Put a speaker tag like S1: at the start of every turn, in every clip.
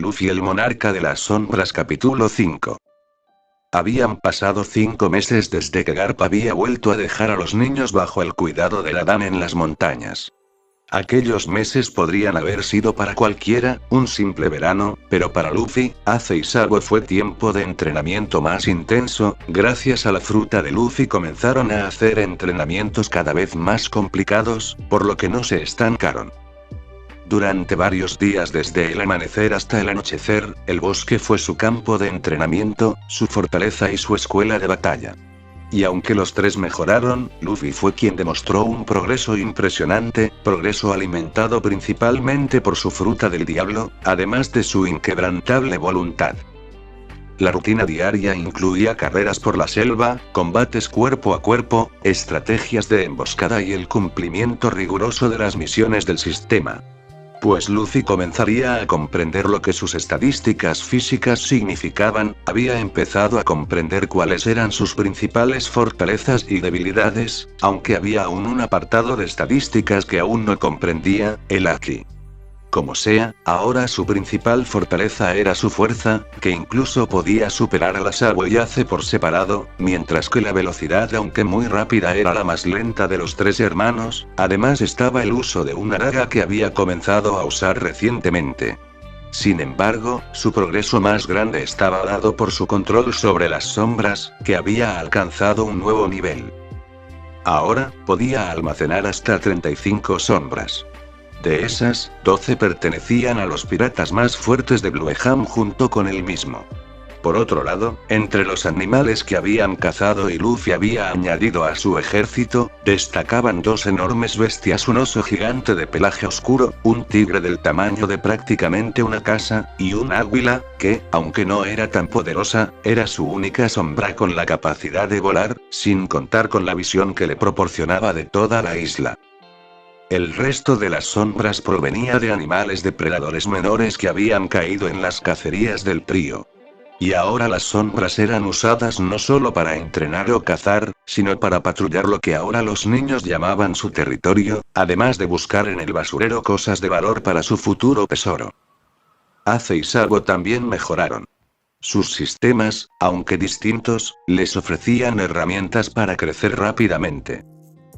S1: Luffy el monarca de las sombras capítulo 5. Habían pasado 5 meses desde que Garp había vuelto a dejar a los niños bajo el cuidado de Ladan en las montañas. Aquellos meses podrían haber sido para cualquiera, un simple verano, pero para Luffy, Ace y Sabo fue tiempo de entrenamiento más intenso. Gracias a la fruta de Luffy comenzaron a hacer entrenamientos cada vez más complicados, por lo que no se estancaron. Durante varios días desde el amanecer hasta el anochecer, el bosque fue su campo de entrenamiento, su fortaleza y su escuela de batalla. Y aunque los tres mejoraron, Luffy fue quien demostró un progreso impresionante, progreso alimentado principalmente por su fruta del diablo, además de su inquebrantable voluntad. La rutina diaria incluía carreras por la selva, combates cuerpo a cuerpo, estrategias de emboscada y el cumplimiento riguroso de las misiones del sistema. Pues Luffy comenzaría a comprender lo que sus estadísticas físicas significaban, había empezado a comprender cuáles eran sus principales fortalezas y debilidades, aunque había aún un apartado de estadísticas que aún no comprendía, el Haki. Como sea, ahora su principal fortaleza era su fuerza, que incluso podía superar a la Sabo y Ace por separado, mientras que la velocidad, aunque muy rápida, era la más lenta de los tres hermanos. Además estaba el uso de una daga que había comenzado a usar recientemente. Sin embargo, su progreso más grande estaba dado por su control sobre las sombras, que había alcanzado un nuevo nivel. Ahora, podía almacenar hasta 35 sombras. De esas, 12 pertenecían a los piratas más fuertes de Blueham junto con él mismo. Por otro lado, entre los animales que habían cazado y Luffy había añadido a su ejército, destacaban 2 enormes bestias, un oso gigante de pelaje oscuro, un tigre del tamaño de prácticamente una casa, y un águila, que, aunque no era tan poderosa, era su única sombra con la capacidad de volar, sin contar con la visión que le proporcionaba de toda la isla. El resto de las sombras provenía de animales depredadores menores que habían caído en las cacerías del trío. Y ahora las sombras eran usadas no solo para entrenar o cazar, sino para patrullar lo que ahora los niños llamaban su territorio, además de buscar en el basurero cosas de valor para su futuro tesoro. Ace y Sabo también mejoraron. Sus sistemas, aunque distintos, les ofrecían herramientas para crecer rápidamente.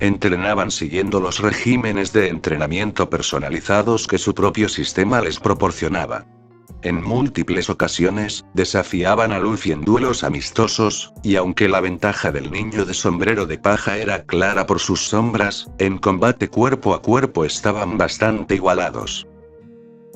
S1: Entrenaban siguiendo los regímenes de entrenamiento personalizados que su propio sistema les proporcionaba. En múltiples ocasiones, desafiaban a Luffy en duelos amistosos, y aunque la ventaja del niño de sombrero de paja era clara por sus sombras, en combate cuerpo a cuerpo estaban bastante igualados.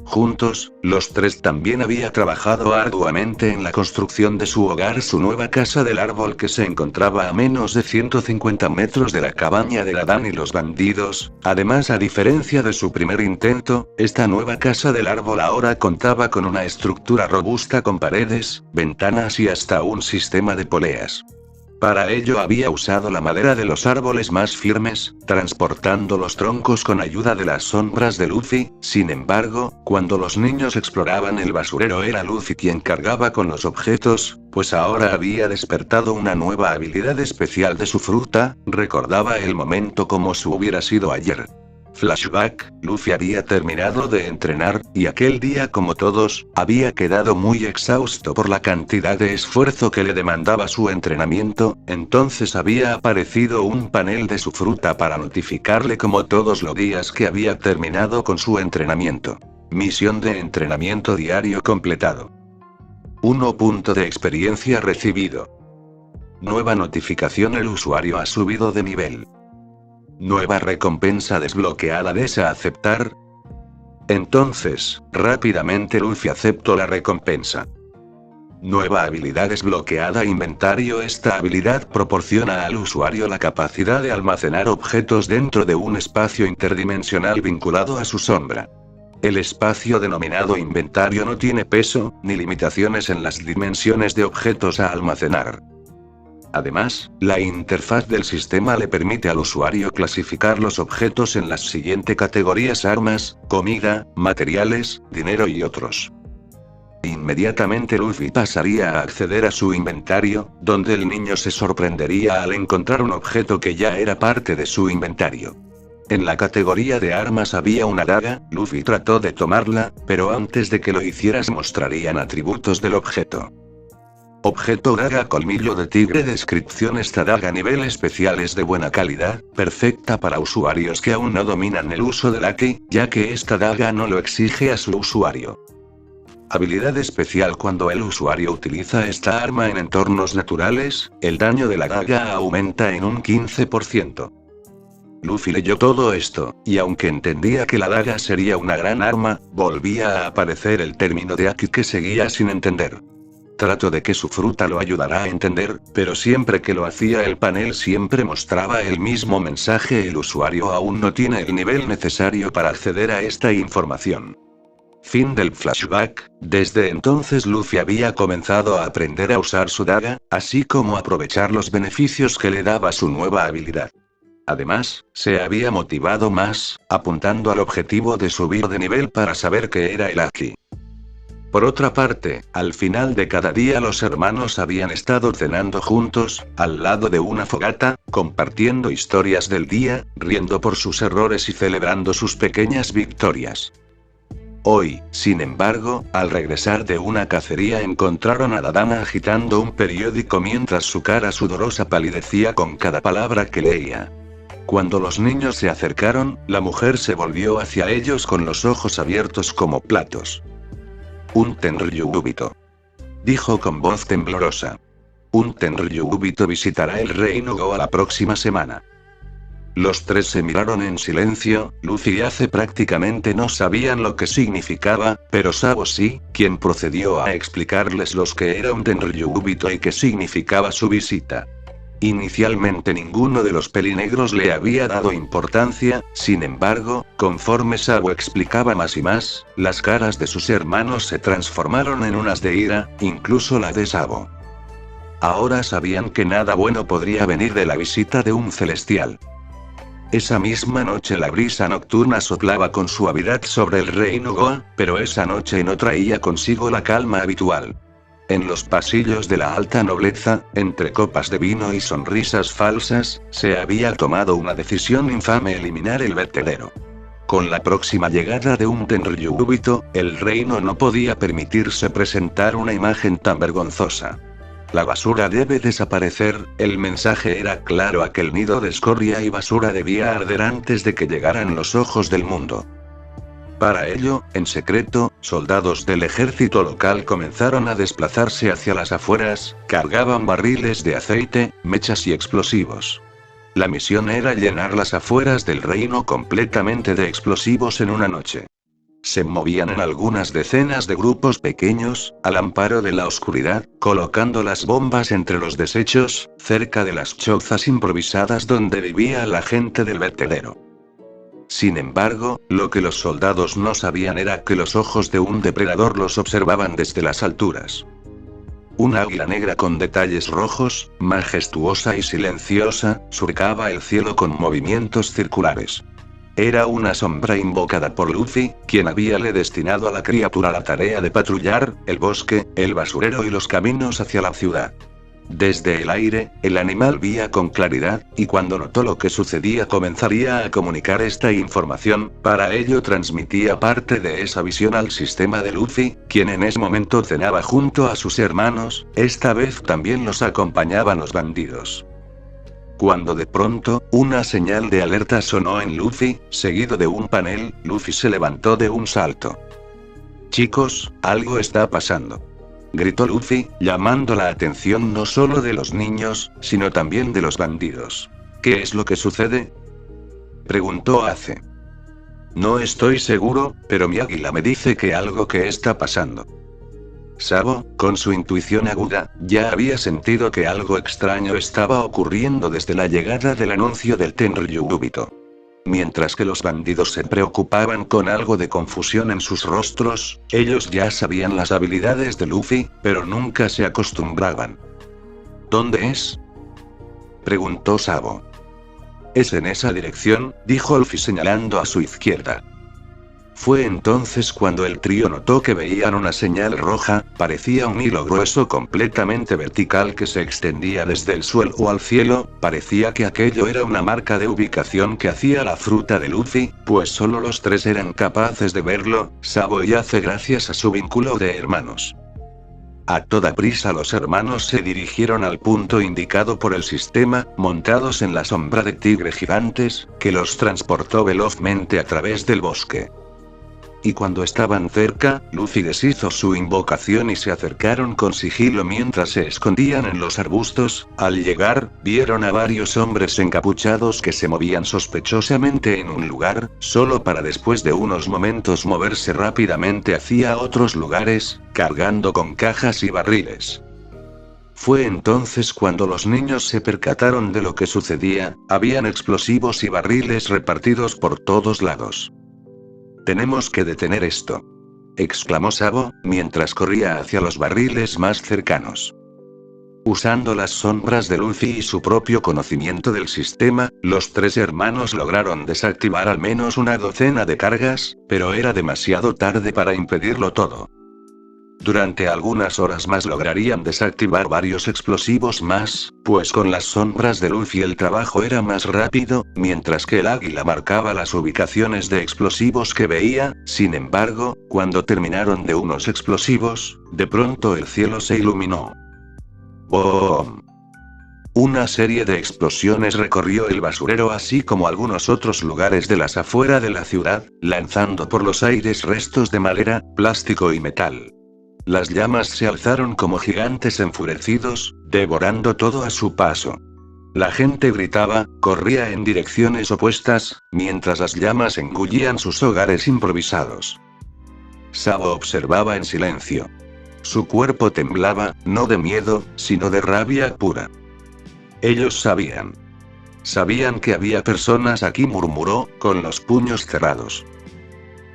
S1: Juntos, los tres también habían trabajado arduamente en la construcción de su hogar, su nueva casa del árbol que se encontraba a menos de 150 metros de la cabaña de Ladan y los bandidos. Además, a diferencia de su primer intento, esta nueva casa del árbol ahora contaba con una estructura robusta con paredes, ventanas y hasta un sistema de poleas. Para ello había usado la madera de los árboles más firmes, transportando los troncos con ayuda de las sombras de Luffy. Sin embargo, cuando los niños exploraban el basurero era Luffy quien cargaba con los objetos, pues ahora había despertado una nueva habilidad especial de su fruta. Recordaba el momento como si hubiera sido ayer. Flashback, Luffy había terminado de entrenar, y aquel día, como todos, había quedado muy exhausto por la cantidad de esfuerzo que le demandaba su entrenamiento. Entonces había aparecido un panel de su fruta para notificarle como todos los días que había terminado con su entrenamiento. Misión de entrenamiento diario completado. 1 punto de experiencia recibido. Nueva notificación: el usuario ha subido de nivel. Nueva recompensa desbloqueada, ¿desea aceptar? Entonces, rápidamente Luffy aceptó la recompensa. Nueva habilidad desbloqueada: inventario. Esta habilidad proporciona al usuario la capacidad de almacenar objetos dentro de un espacio interdimensional vinculado a su sombra. El espacio denominado inventario no tiene peso, ni limitaciones en las dimensiones de objetos a almacenar. Además, la interfaz del sistema le permite al usuario clasificar los objetos en las siguientes categorías: armas, comida, materiales, dinero y otros. Inmediatamente Luffy pasaría a acceder a su inventario, donde el niño se sorprendería al encontrar un objeto que ya era parte de su inventario. En la categoría de armas había una daga. Luffy trató de tomarla, pero antes de que lo hiciera se mostrarían atributos del objeto. Objeto daga colmillo de tigre. Descripción: esta daga nivel especial es de buena calidad, perfecta para usuarios que aún no dominan el uso del haki, ya que esta daga no lo exige a su usuario. Habilidad especial: cuando el usuario utiliza esta arma en entornos naturales, el daño de la daga aumenta en un 15%. Luffy leyó todo esto, y aunque entendía que la daga sería una gran arma, volvía a aparecer el término de haki que seguía sin entender. Trato de que su fruta lo ayudará a entender, pero siempre que lo hacía el panel siempre mostraba el mismo mensaje: el usuario aún no tiene el nivel necesario para acceder a esta información. Fin del flashback. Desde entonces Luffy había comenzado a aprender a usar su daga, así como aprovechar los beneficios que le daba su nueva habilidad. Además, se había motivado más, apuntando al objetivo de subir de nivel para saber qué era el haki. Por otra parte, al final de cada día los hermanos habían estado cenando juntos, al lado de una fogata, compartiendo historias del día, riendo por sus errores y celebrando sus pequeñas victorias. Hoy, sin embargo, al regresar de una cacería encontraron a Dadama agitando un periódico mientras su cara sudorosa palidecía con cada palabra que leía. Cuando los niños se acercaron, la mujer se volvió hacia ellos con los ojos abiertos como platos. Un Tenryubito, dijo con voz temblorosa. Un Tenryubito visitará el reino Goa la próxima semana. Los tres se miraron en silencio. Luffy y Ace prácticamente no sabían lo que significaba, pero Sabo sí, quien procedió a explicarles lo que era un Tenryubito y qué significaba su visita. Inicialmente ninguno de los pelinegros le había dado importancia, sin embargo, conforme Sabo explicaba más y más, las caras de sus hermanos se transformaron en unas de ira, incluso la de Sabo. Ahora sabían que nada bueno podría venir de la visita de un celestial. Esa misma noche la brisa nocturna soplaba con suavidad sobre el reino Goa, pero esa noche no traía consigo la calma habitual. En los pasillos de la alta nobleza, entre copas de vino y sonrisas falsas, se había tomado una decisión infame: eliminar el vertedero. Con la próxima llegada de un Tenryubito, el reino no podía permitirse presentar una imagen tan vergonzosa. La basura debe desaparecer. El mensaje era claro: aquel nido de escoria y basura debía arder antes de que llegaran los ojos del mundo. Para ello, en secreto, soldados del ejército local comenzaron a desplazarse hacia las afueras, cargaban barriles de aceite, mechas y explosivos. La misión era llenar las afueras del reino completamente de explosivos en una noche. Se movían en algunas decenas de grupos pequeños, al amparo de la oscuridad, colocando las bombas entre los desechos, cerca de las chozas improvisadas donde vivía la gente del vertedero. Sin embargo, lo que los soldados no sabían era que los ojos de un depredador los observaban desde las alturas. Un águila negra con detalles rojos, majestuosa y silenciosa, surcaba el cielo con movimientos circulares. Era una sombra invocada por Luffy, quien habíale destinado a la criatura la tarea de patrullar el bosque, el basurero y los caminos hacia la ciudad. Desde el aire, el animal veía con claridad, y cuando notó lo que sucedía comenzaría a comunicar esta información. Para ello transmitía parte de esa visión al sistema de Luffy, quien en ese momento cenaba junto a sus hermanos. Esta vez también los acompañaban los bandidos. Cuando de pronto, una señal de alerta sonó en Luffy, seguido de un panel. Luffy se levantó de un salto. «Chicos, algo está pasando», gritó Luffy, llamando la atención no solo de los niños, sino también de los bandidos. «¿Qué es lo que sucede?», preguntó Ace. «No estoy seguro, pero mi águila me dice que algo que está pasando». Sabo, con su intuición aguda, ya había sentido que algo extraño estaba ocurriendo desde la llegada del anuncio del Tenryubito. Mientras que los bandidos se preocupaban con algo de confusión en sus rostros, ellos ya sabían las habilidades de Luffy, pero nunca se acostumbraban. «¿Dónde es?», preguntó Sabo. «Es en esa dirección», dijo Luffy señalando a su izquierda. Fue entonces cuando el trío notó que veían una señal roja, parecía un hilo grueso completamente vertical que se extendía desde el suelo al cielo, parecía que aquello era una marca de ubicación que hacía la fruta de Luffy, pues solo los tres eran capaces de verlo, Sabo y Ace gracias a su vínculo de hermanos. A toda prisa los hermanos se dirigieron al punto indicado por el sistema, montados en la sombra de tigre gigantes, que los transportó velozmente a través del bosque. Y cuando estaban cerca, Luffy deshizo su invocación y se acercaron con sigilo mientras se escondían en los arbustos. Al llegar, vieron a varios hombres encapuchados que se movían sospechosamente en un lugar, solo para después de unos momentos moverse rápidamente hacia otros lugares, cargando con cajas y barriles. Fue entonces cuando los niños se percataron de lo que sucedía, habían explosivos y barriles repartidos por todos lados. «Tenemos que detener esto», exclamó Sabo, mientras corría hacia los barriles más cercanos. Usando las sombras de Luffy y su propio conocimiento del sistema, los tres hermanos lograron desactivar al menos una docena de cargas, pero era demasiado tarde para impedirlo todo. Durante algunas horas más lograrían desactivar varios explosivos más, pues con las sombras de Luffy el trabajo era más rápido, mientras que el águila marcaba las ubicaciones de explosivos que veía. Sin embargo, cuando terminaron de unos explosivos, de pronto el cielo se iluminó. ¡Boom! Una serie de explosiones recorrió el basurero así como algunos otros lugares de las afueras de la ciudad, lanzando por los aires restos de madera, plástico y metal. Las llamas se alzaron como gigantes enfurecidos, devorando todo a su paso. La gente gritaba, corría en direcciones opuestas, mientras las llamas engullían sus hogares improvisados. Sabo observaba en silencio. Su cuerpo temblaba, no de miedo, sino de rabia pura. Ellos sabían. Sabían que había personas aquí, murmuró, con los puños cerrados.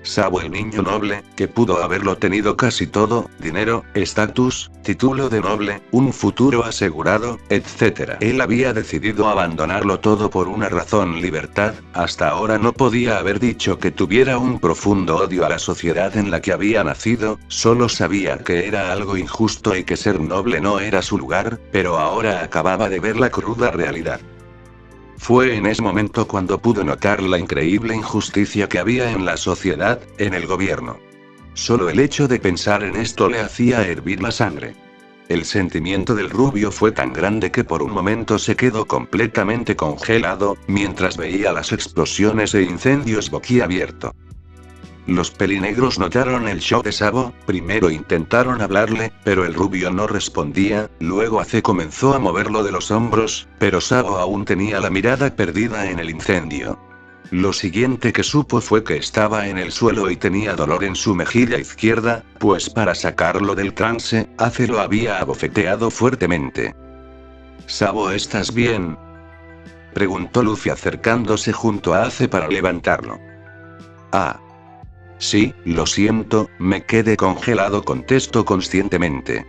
S1: Sabo, el niño noble, que pudo haberlo tenido casi todo, dinero, estatus, título de noble, un futuro asegurado, etc. Él había decidido abandonarlo todo por una razón: libertad. Hasta ahora no podía haber dicho que tuviera un profundo odio a la sociedad en la que había nacido, solo sabía que era algo injusto y que ser noble no era su lugar, pero ahora acababa de ver la cruda realidad. Fue en ese momento cuando pudo notar la increíble injusticia que había en la sociedad, en el gobierno. Solo el hecho de pensar en esto le hacía hervir la sangre. El sentimiento del rubio fue tan grande que por un momento se quedó completamente congelado, mientras veía las explosiones e incendios boquiabierto. Los pelinegros notaron el shock de Sabo, primero intentaron hablarle, pero el rubio no respondía, luego Ace comenzó a moverlo de los hombros, pero Sabo aún tenía la mirada perdida en el incendio. Lo siguiente que supo fue que estaba en el suelo y tenía dolor en su mejilla izquierda, pues para sacarlo del trance, Ace lo había abofeteado fuertemente. «Sabo, ¿estás bien?», preguntó Luffy acercándose junto a Ace para levantarlo. «Ah. Sí, lo siento, me quedé congelado», contestó conscientemente.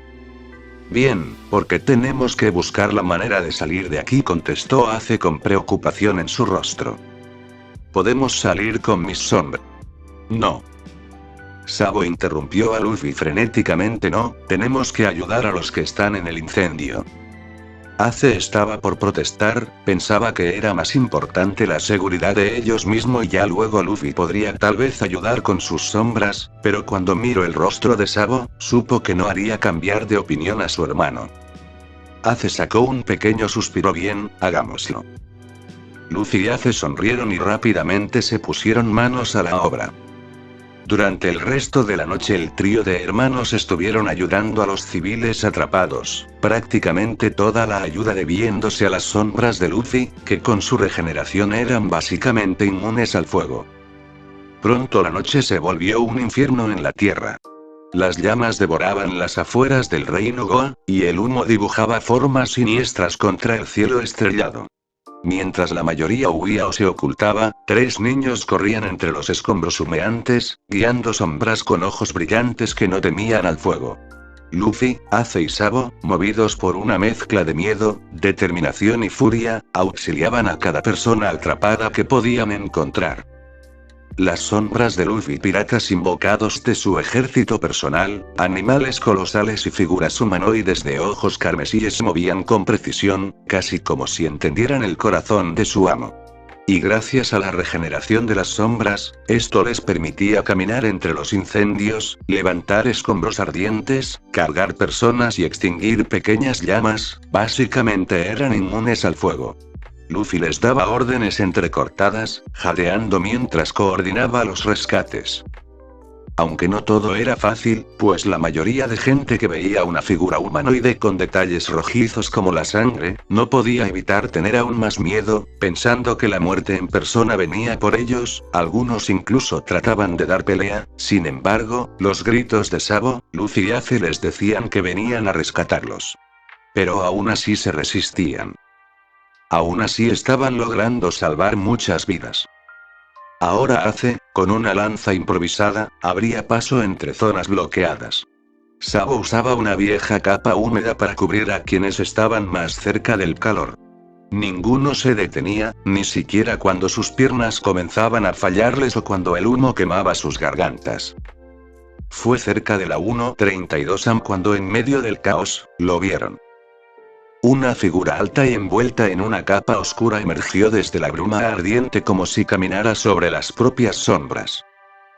S1: «Bien, porque tenemos que buscar la manera de salir de aquí», contestó Ace con preocupación en su rostro. «¿Podemos salir con mis sombras?» «No». Sabo interrumpió a Luffy frenéticamente. «No, tenemos que ayudar a los que están en el incendio». Ace estaba por protestar, pensaba que era más importante la seguridad de ellos mismos y ya luego Luffy podría tal vez ayudar con sus sombras, pero cuando miró el rostro de Sabo, supo que no haría cambiar de opinión a su hermano. Ace sacó un pequeño suspiro. «Bien, hagámoslo». Luffy y Ace sonrieron y rápidamente se pusieron manos a la obra. Durante el resto de la noche el trío de hermanos estuvieron ayudando a los civiles atrapados, prácticamente toda la ayuda debiéndose a las sombras de Luffy, que con su regeneración eran básicamente inmunes al fuego. Pronto la noche se volvió un infierno en la tierra. Las llamas devoraban las afueras del reino Goa, y el humo dibujaba formas siniestras contra el cielo estrellado. Mientras la mayoría huía o se ocultaba, tres niños corrían entre los escombros humeantes, guiando sombras con ojos brillantes que no temían al fuego. Luffy, Ace y Sabo, movidos por una mezcla de miedo, determinación y furia, auxiliaban a cada persona atrapada que podían encontrar. Las sombras de Luffy, piratas invocados de su ejército personal, animales colosales y figuras humanoides de ojos carmesíes se movían con precisión, casi como si entendieran el corazón de su amo. Y gracias a la regeneración de las sombras, esto les permitía caminar entre los incendios, levantar escombros ardientes, cargar personas y extinguir pequeñas llamas, básicamente eran inmunes al fuego. Luffy les daba órdenes entrecortadas, jadeando mientras coordinaba los rescates. Aunque no todo era fácil, pues la mayoría de gente que veía una figura humanoide con detalles rojizos como la sangre, no podía evitar tener aún más miedo, pensando que la muerte en persona venía por ellos. Algunos incluso trataban de dar pelea. Sin embargo, los gritos de Sabo, Luffy y Ace les decían que venían a rescatarlos. Pero aún así se resistían. Aún así estaban logrando salvar muchas vidas. Ahora Ace, con una lanza improvisada, abría paso entre zonas bloqueadas. Sabo usaba una vieja capa húmeda para cubrir a quienes estaban más cerca del calor. Ninguno se detenía, ni siquiera cuando sus piernas comenzaban a fallarles o cuando el humo quemaba sus gargantas. Fue cerca de la 1:32 am cuando en medio del caos, lo vieron. Una figura alta y envuelta en una capa oscura emergió desde la bruma ardiente como si caminara sobre las propias sombras.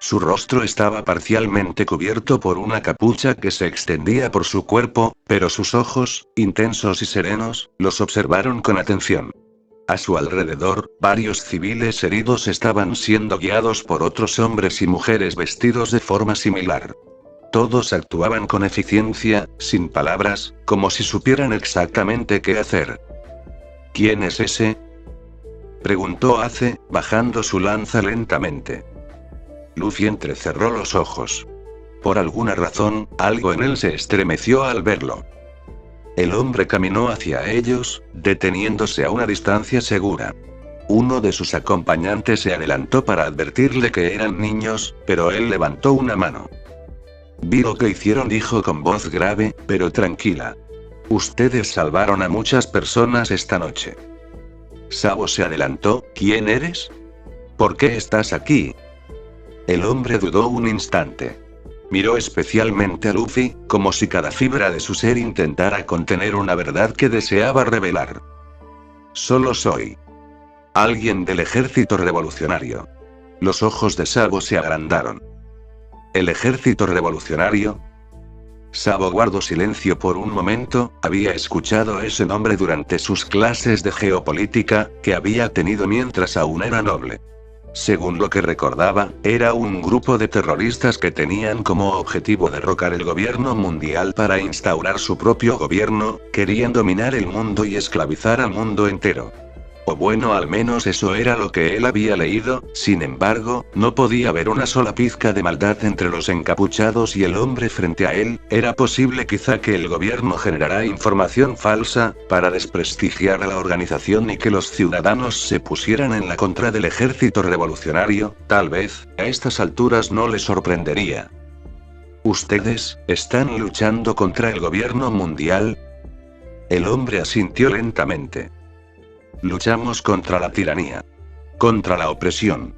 S1: Su rostro estaba parcialmente cubierto por una capucha que se extendía por su cuerpo, pero sus ojos, intensos y serenos, los observaron con atención. A su alrededor, varios civiles heridos estaban siendo guiados por otros hombres y mujeres vestidos de forma similar. Todos actuaban con eficiencia, sin palabras, como si supieran exactamente qué hacer. ¿Quién es ese?, preguntó Ace, bajando su lanza lentamente. Luffy entrecerró los ojos. Por alguna razón, algo en él se estremeció al verlo. El hombre caminó hacia ellos, deteniéndose a una distancia segura. Uno de sus acompañantes se adelantó para advertirle que eran niños, pero él levantó una mano. Vi lo que hicieron, dijo con voz grave, pero tranquila. Ustedes salvaron a muchas personas esta noche. Sabo se adelantó. ¿Quién eres? ¿Por qué estás aquí? El hombre dudó un instante. Miró especialmente a Luffy, como si cada fibra de su ser intentara contener una verdad que deseaba revelar. Solo soy alguien del ejército revolucionario. Los ojos de Sabo se agrandaron. ¿El ejército revolucionario? Sabo guardó silencio por un momento. Había escuchado ese nombre durante sus clases de geopolítica, que había tenido mientras aún era noble. Según lo que recordaba, era un grupo de terroristas que tenían como objetivo derrocar el gobierno mundial para instaurar su propio gobierno, querían dominar el mundo y esclavizar al mundo entero. O bueno, al menos eso era lo que él había leído. Sin embargo, no podía ver una sola pizca de maldad entre los encapuchados y el hombre frente a él. Era posible quizá que el gobierno generara información falsa, para desprestigiar a la organización y que los ciudadanos se pusieran en la contra del ejército revolucionario. Tal vez, a estas alturas no le sorprendería. ¿Ustedes están luchando contra el gobierno mundial? El hombre asintió lentamente. Luchamos contra la tiranía. Contra la opresión.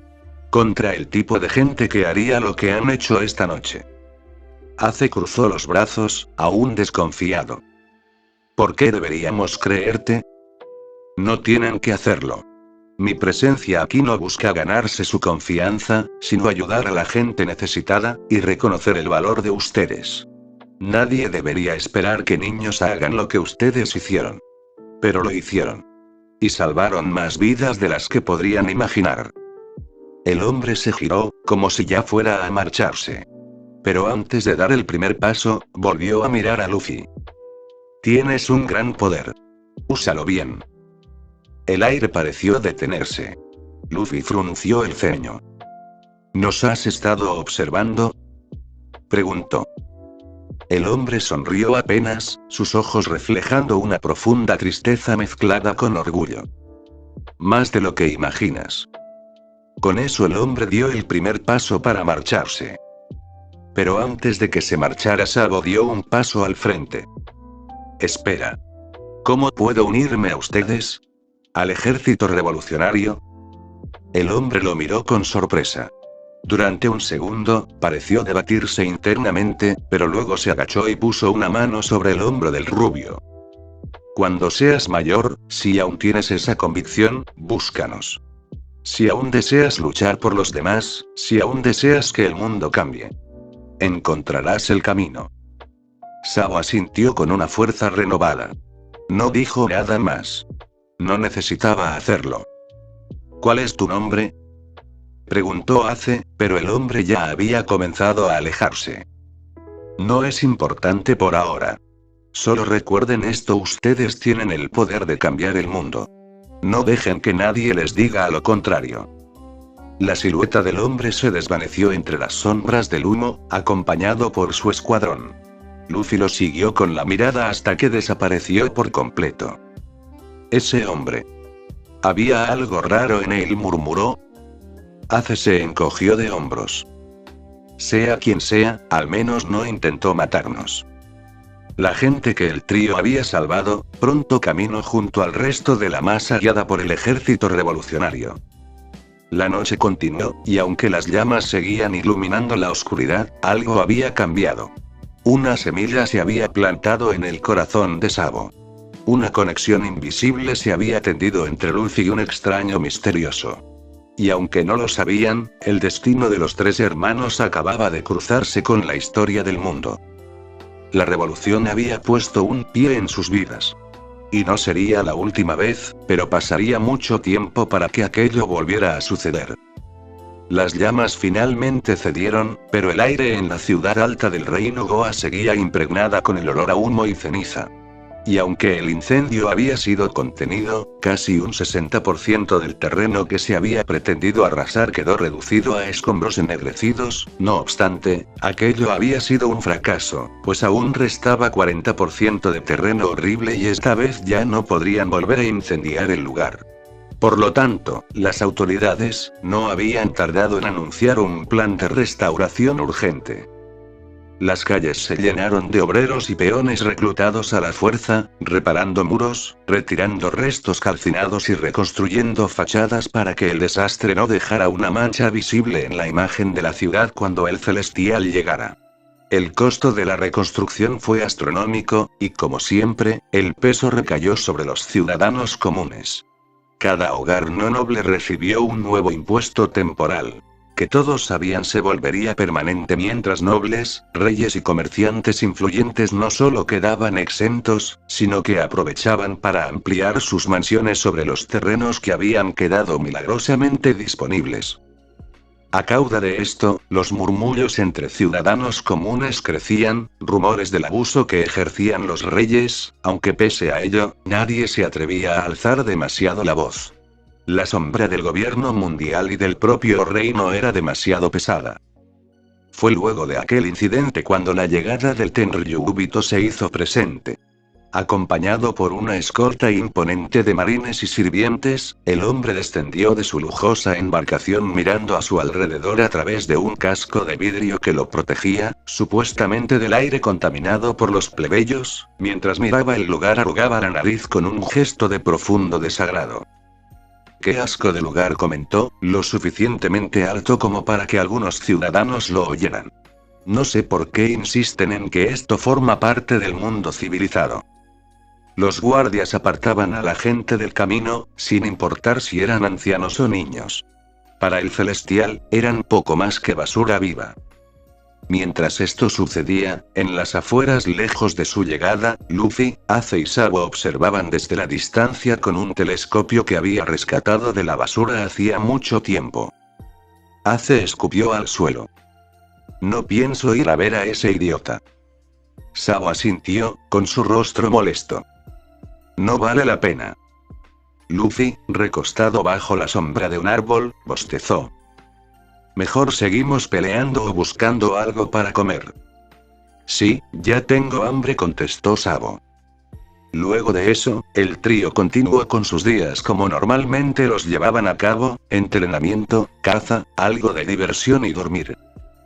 S1: Contra el tipo de gente que haría lo que han hecho esta noche. Ace cruzó los brazos, aún desconfiado. ¿Por qué deberíamos creerte? No tienen que hacerlo. Mi presencia aquí no busca ganarse su confianza, sino ayudar a la gente necesitada, y reconocer el valor de ustedes. Nadie debería esperar que niños hagan lo que ustedes hicieron. Pero lo hicieron. Y salvaron más vidas de las que podrían imaginar. El hombre se giró, como si ya fuera a marcharse. Pero antes de dar el primer paso, volvió a mirar a Luffy. Tienes un gran poder. Úsalo bien. El aire pareció detenerse. Luffy frunció el ceño. ¿Nos has estado observando?, preguntó. El hombre sonrió apenas, sus ojos reflejando una profunda tristeza mezclada con orgullo. Más de lo que imaginas. Con eso el hombre dio el primer paso para marcharse. Pero antes de que se marchara, Sabo dio un paso al frente. Espera. ¿Cómo puedo unirme a ustedes? ¿Al ejército revolucionario? El hombre lo miró con sorpresa. Durante un segundo, pareció debatirse internamente, pero luego se agachó y puso una mano sobre el hombro del rubio. Cuando seas mayor, si aún tienes esa convicción, búscanos. Si aún deseas luchar por los demás, si aún deseas que el mundo cambie, encontrarás el camino. Sabo asintió con una fuerza renovada. No dijo nada más. No necesitaba hacerlo. ¿Cuál es tu nombre?, preguntó Ace, pero el hombre ya había comenzado a alejarse. No es importante por ahora. Solo recuerden esto: ustedes tienen el poder de cambiar el mundo. No dejen que nadie les diga lo contrario. La silueta del hombre se desvaneció entre las sombras del humo, acompañado por su escuadrón. Luffy lo siguió con la mirada hasta que desapareció por completo. Ese hombre. Había algo raro en él, murmuró. Ace se encogió de hombros. Sea quien sea, al menos no intentó matarnos. La gente que el trío había salvado, pronto caminó junto al resto de la masa guiada por el ejército revolucionario. La noche continuó, y aunque las llamas seguían iluminando la oscuridad, algo había cambiado. Una semilla se había plantado en el corazón de Sabo. Una conexión invisible se había tendido entre Luffy y un extraño misterioso. Y aunque no lo sabían, el destino de los tres hermanos acababa de cruzarse con la historia del mundo. La revolución había puesto un pie en sus vidas. Y no sería la última vez, pero pasaría mucho tiempo para que aquello volviera a suceder. Las llamas finalmente cedieron, pero el aire en la ciudad alta del reino Goa seguía impregnada con el olor a humo y ceniza. Y aunque el incendio había sido contenido, casi un 60% del terreno que se había pretendido arrasar quedó reducido a escombros ennegrecidos. No obstante, aquello había sido un fracaso, pues aún restaba 40% de terreno horrible y esta vez ya no podrían volver a incendiar el lugar. Por lo tanto, las autoridades no habían tardado en anunciar un plan de restauración urgente. Las calles se llenaron de obreros y peones reclutados a la fuerza, reparando muros, retirando restos calcinados y reconstruyendo fachadas para que el desastre no dejara una mancha visible en la imagen de la ciudad cuando el celestial llegara. El costo de la reconstrucción fue astronómico, y como siempre, el peso recayó sobre los ciudadanos comunes. Cada hogar no noble recibió un nuevo impuesto temporal, que todos sabían se volvería permanente, mientras nobles, reyes y comerciantes influyentes no solo quedaban exentos, sino que aprovechaban para ampliar sus mansiones sobre los terrenos que habían quedado milagrosamente disponibles. A causa de esto, los murmullos entre ciudadanos comunes crecían, rumores del abuso que ejercían los reyes, aunque pese a ello, nadie se atrevía a alzar demasiado la voz. La sombra del gobierno mundial y del propio reino era demasiado pesada. Fue luego de aquel incidente cuando la llegada del Tenryubito se hizo presente. Acompañado por una escolta imponente de marines y sirvientes, el hombre descendió de su lujosa embarcación mirando a su alrededor a través de un casco de vidrio que lo protegía, supuestamente del aire contaminado por los plebeyos. Mientras miraba el lugar arrugaba la nariz con un gesto de profundo desagrado. «Qué asco de lugar», comentó, lo suficientemente alto como para que algunos ciudadanos lo oyeran. «No sé por qué insisten en que esto forma parte del mundo civilizado». Los guardias apartaban a la gente del camino, sin importar si eran ancianos o niños. Para el celestial, eran poco más que basura viva. Mientras esto sucedía, en las afueras lejos de su llegada, Luffy, Ace y Sabo observaban desde la distancia con un telescopio que había rescatado de la basura hacía mucho tiempo. Ace escupió al suelo. «No pienso ir a ver a ese idiota». Sabo asintió, con su rostro molesto. «No vale la pena». Luffy, recostado bajo la sombra de un árbol, bostezó. «Mejor seguimos peleando o buscando algo para comer». «Sí, ya tengo hambre», contestó Sabo. Luego de eso, el trío continuó con sus días como normalmente los llevaban a cabo: entrenamiento, caza, algo de diversión y dormir.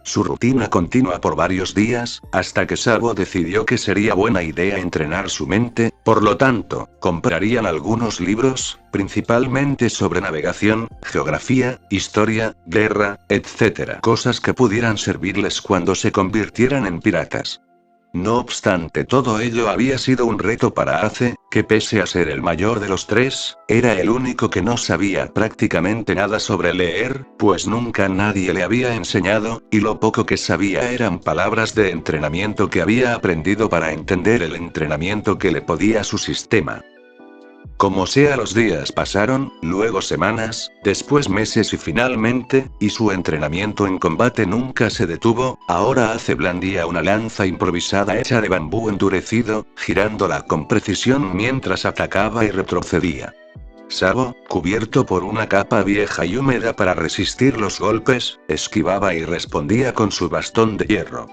S1: Su rutina continua por varios días, hasta que Sabo decidió que sería buena idea entrenar su mente, por lo tanto, comprarían algunos libros, principalmente sobre navegación, geografía, historia, guerra, etc. Cosas que pudieran servirles cuando se convirtieran en piratas. No obstante, todo ello había sido un reto para Ace, que pese a ser el mayor de los tres, era el único que no sabía prácticamente nada sobre leer, pues nunca nadie le había enseñado, y lo poco que sabía eran palabras de entrenamiento que había aprendido para entender el entrenamiento que le podía su sistema. Como sea, los días pasaron, luego semanas, después meses y finalmente, y su entrenamiento en combate nunca se detuvo. Ahora Ace blandía una lanza improvisada hecha de bambú endurecido, girándola con precisión mientras atacaba y retrocedía. Sabo, cubierto por una capa vieja y húmeda para resistir los golpes, esquivaba y respondía con su bastón de hierro.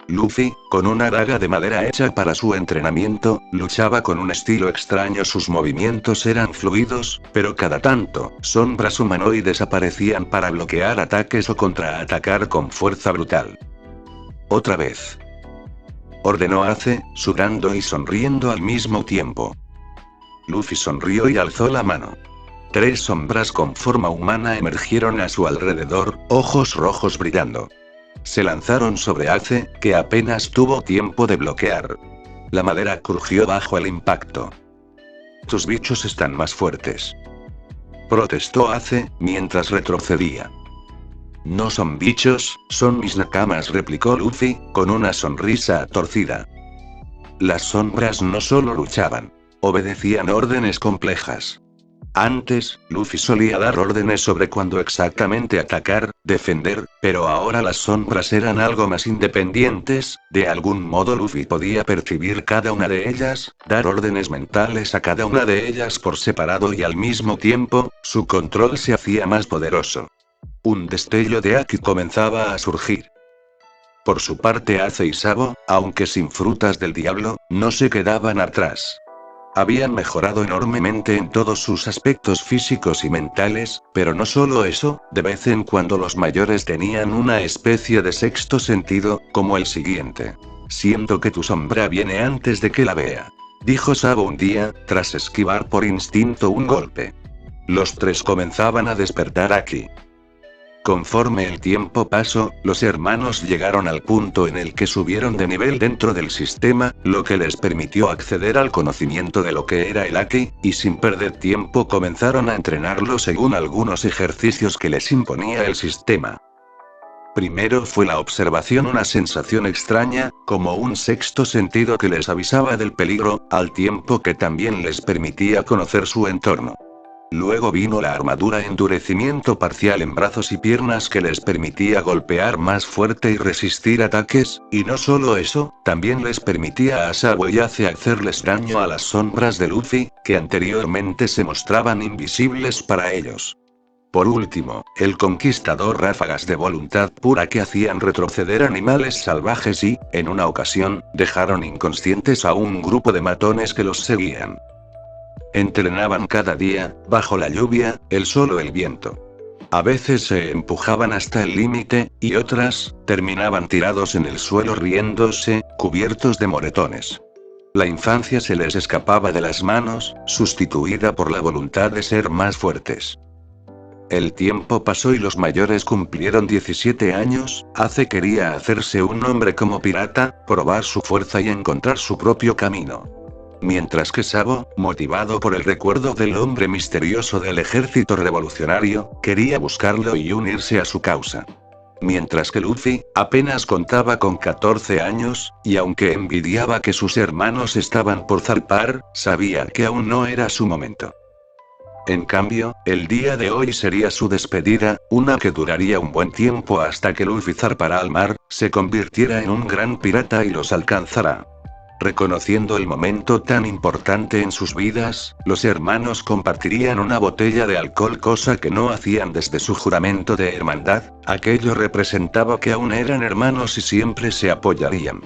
S1: Luffy, con una daga de madera hecha para su entrenamiento, luchaba con un estilo extraño. Sus movimientos eran fluidos, pero cada tanto, sombras humanoides aparecían para bloquear ataques o contraatacar con fuerza brutal. Otra vez, ordenó Ace, sudando y sonriendo al mismo tiempo. Luffy sonrió y alzó la mano. 3 sombras con forma humana emergieron a su alrededor, ojos rojos brillando. Se lanzaron sobre Ace, que apenas tuvo tiempo de bloquear. La madera crujió bajo el impacto. «Tus bichos están más fuertes», protestó Ace, mientras retrocedía. «No son bichos, son mis nakamas», replicó Luffy, con una sonrisa torcida. Las sombras no solo luchaban, obedecían órdenes complejas. Antes, Luffy solía dar órdenes sobre cuándo exactamente atacar, defender, pero ahora las sombras eran algo más independientes. De algún modo Luffy podía percibir cada una de ellas, dar órdenes mentales a cada una de ellas por separado y al mismo tiempo, su control se hacía más poderoso. Un destello de Haki comenzaba a surgir. Por su parte, Ace y Sabo, aunque sin frutas del diablo, no se quedaban atrás. Habían mejorado enormemente en todos sus aspectos físicos y mentales, pero no solo eso, de vez en cuando los mayores tenían una especie de sexto sentido, como el siguiente. «Siento que tu sombra viene antes de que la vea», dijo Sabo un día, tras esquivar por instinto un golpe. Los 3 comenzaban a despertar aquí. Conforme el tiempo pasó, los hermanos llegaron al punto en el que subieron de nivel dentro del sistema, lo que les permitió acceder al conocimiento de lo que era el Haki, y sin perder tiempo comenzaron a entrenarlo según algunos ejercicios que les imponía el sistema. Primero fue la observación, una sensación extraña, como un sexto sentido que les avisaba del peligro, al tiempo que también les permitía conocer su entorno. Luego vino la armadura endurecimiento parcial en brazos y piernas que les permitía golpear más fuerte y resistir ataques, y no solo eso, también les permitía a Sabo y Ace hacerles daño a las sombras de Luffy, que anteriormente se mostraban invisibles para ellos. Por último, el conquistador, ráfagas de voluntad pura que hacían retroceder animales salvajes y, en una ocasión, dejaron inconscientes a un grupo de matones que los seguían. Entrenaban cada día, bajo la lluvia, el sol o el viento. A veces se empujaban hasta el límite, y otras, terminaban tirados en el suelo riéndose, cubiertos de moretones. La infancia se les escapaba de las manos, sustituida por la voluntad de ser más fuertes. El tiempo pasó y los mayores cumplieron 17 años, Ace quería hacerse un nombre como pirata, probar su fuerza y encontrar su propio camino. Mientras que Sabo, motivado por el recuerdo del hombre misterioso del ejército revolucionario, quería buscarlo y unirse a su causa. Mientras que Luffy, apenas contaba con 14 años, y aunque envidiaba que sus hermanos estaban por zarpar, sabía que aún no era su momento. En cambio, el día de hoy sería su despedida, una que duraría un buen tiempo hasta que Luffy zarpara al mar, se convirtiera en un gran pirata y los alcanzará. Reconociendo el momento tan importante en sus vidas, los hermanos compartirían una botella de alcohol, cosa que no hacían desde su juramento de hermandad. Aquello representaba que aún eran hermanos y siempre se apoyarían.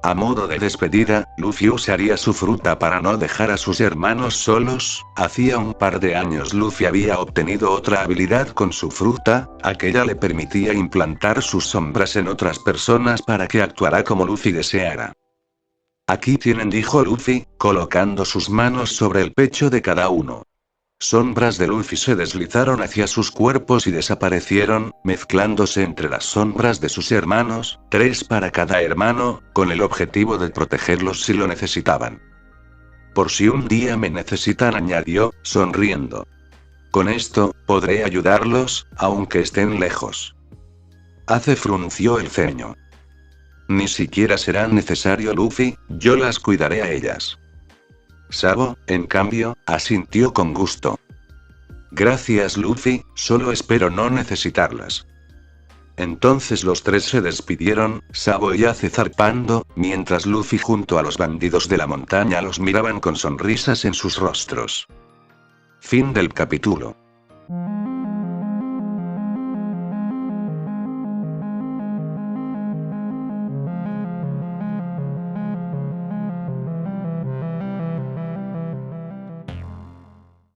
S1: A modo de despedida, Luffy usaría su fruta para no dejar a sus hermanos solos. Hacía un par de años Luffy había obtenido otra habilidad con su fruta, aquella le permitía implantar sus sombras en otras personas para que actuara como Luffy deseara. Aquí tienen, dijo Luffy, colocando sus manos sobre el pecho de cada uno. Sombras de Luffy se deslizaron hacia sus cuerpos y desaparecieron, mezclándose entre las sombras de sus hermanos, 3 para cada hermano, con el objetivo de protegerlos si lo necesitaban. Por si un día me necesitan, añadió, sonriendo. Con esto, podré ayudarlos, aunque estén lejos. Ace frunció el ceño. Ni siquiera será necesario, Luffy, yo las cuidaré a ellas. Sabo, en cambio, asintió con gusto. Gracias, Luffy, solo espero no necesitarlas. Entonces los 3 se despidieron, Sabo y Ace zarpando, mientras Luffy junto a los bandidos de la montaña los miraban con sonrisas en sus rostros. Fin del capítulo.